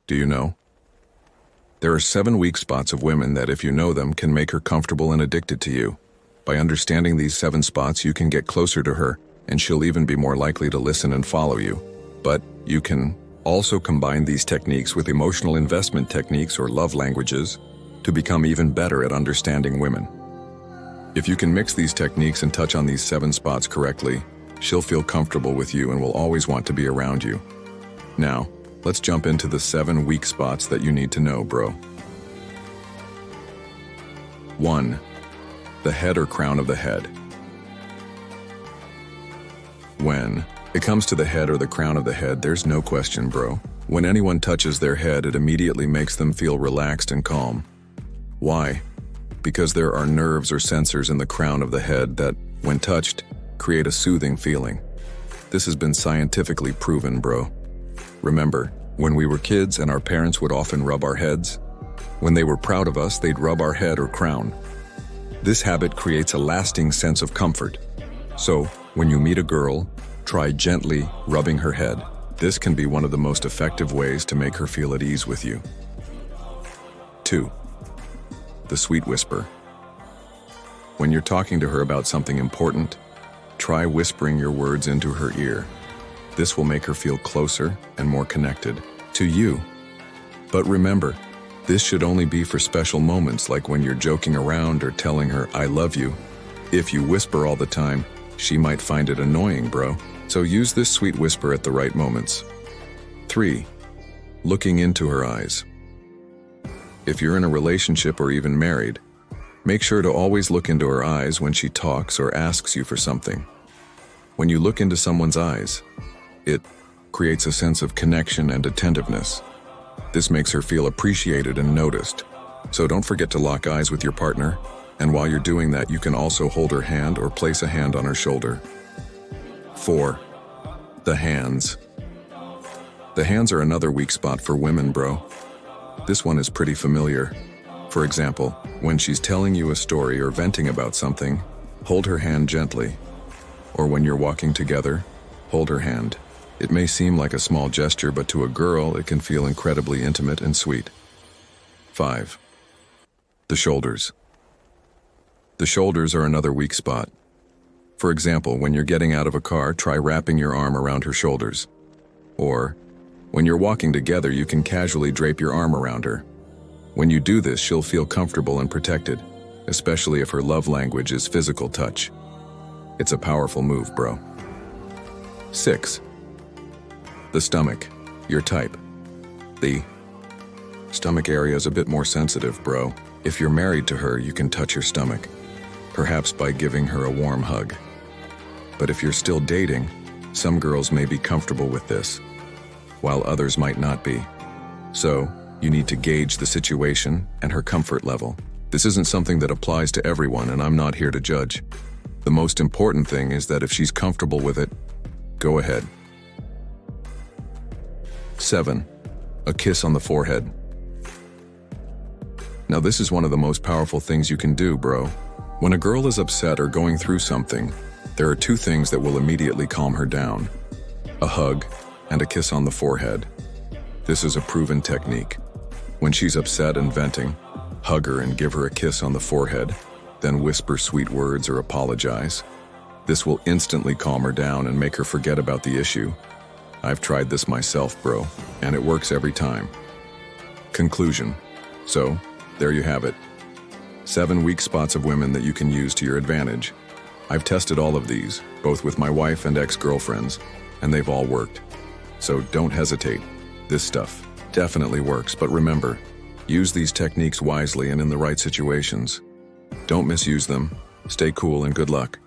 Do you know? There are 7 weak spots of women that, if you know them, can make her comfortable and addicted to you. By understanding these 7 spots, you can get closer to her, and she'll even be more likely to listen and follow you. But you can also combine these techniques with emotional investment techniques or love languages to become even better at understanding women. If you can mix these techniques and touch on these 7 spots correctly, she'll feel comfortable with you and will always want to be around you. Now, let's jump into the 7 weak spots that you need to know, bro. 1. The head or crown of the head. When it comes to the head or the crown of the head, there's no question, bro. When anyone touches their head, it immediately makes them feel relaxed and calm. Why? Because there are nerves or sensors in the crown of the head that, when touched, create a soothing feeling. This has been scientifically proven, bro. Remember, when we were kids and our parents would often rub our heads? When they were proud of us, they'd rub our head or crown. This habit creates a lasting sense of comfort. So, when you meet a girl, try gently rubbing her head. This can be one of the most effective ways to make her feel at ease with you. 2. The sweet whisper. When you're talking to her about something important, try whispering your words into her ear. This will make her feel closer and more connected to you. But remember, this should only be for special moments, like when you're joking around or telling her, "I love you." If you whisper all the time, she might find it annoying, bro. So use this sweet whisper at the right moments. 3. Looking into her eyes. If you're in a relationship or even married, make sure to always look into her eyes when she talks or asks you for something. When you look into someone's eyes, it creates a sense of connection and attentiveness. This makes her feel appreciated and noticed. So don't forget to lock eyes with your partner, and while you're doing that, you can also hold her hand or place a hand on her shoulder. 4. The hands. The hands are another weak spot for women, bro. This one is pretty familiar. For example, when she's telling you a story or venting about something, hold her hand gently. Or when you're walking together, hold her hand. It may seem like a small gesture, but to a girl, it can feel incredibly intimate and sweet. 5. The shoulders. The shoulders are another weak spot. For example, when you're getting out of a car, try wrapping your arm around her shoulders. Or, when you're walking together, you can casually drape your arm around her. When you do this, she'll feel comfortable and protected, especially if her love language is physical touch. It's a powerful move, bro. 6. The stomach, your type. The stomach area is a bit more sensitive, bro. If you're married to her, you can touch her stomach, perhaps by giving her a warm hug. But if you're still dating, some girls may be comfortable with this, while others might not be. So, you need to gauge the situation and her comfort level. This isn't something that applies to everyone, and I'm not here to judge. The most important thing is that if she's comfortable with it, go ahead. 7. A kiss on the forehead. Now this is one of the most powerful things you can do, bro. When a girl is upset or going through something, there are 2 things that will immediately calm her down: a hug and a kiss on the forehead. This is a proven technique. When she's upset and venting, hug her and give her a kiss on the forehead, then whisper sweet words or apologize. This will instantly calm her down and make her forget about the issue. I've tried this myself, bro, and it works every time. Conclusion. So, there you have it. 7 weak spots of women that you can use to your advantage. I've tested all of these, both with my wife and ex-girlfriends, and they've all worked. So don't hesitate. This stuff definitely works, but remember, use these techniques wisely and in the right situations. Don't misuse them. Stay cool and good luck.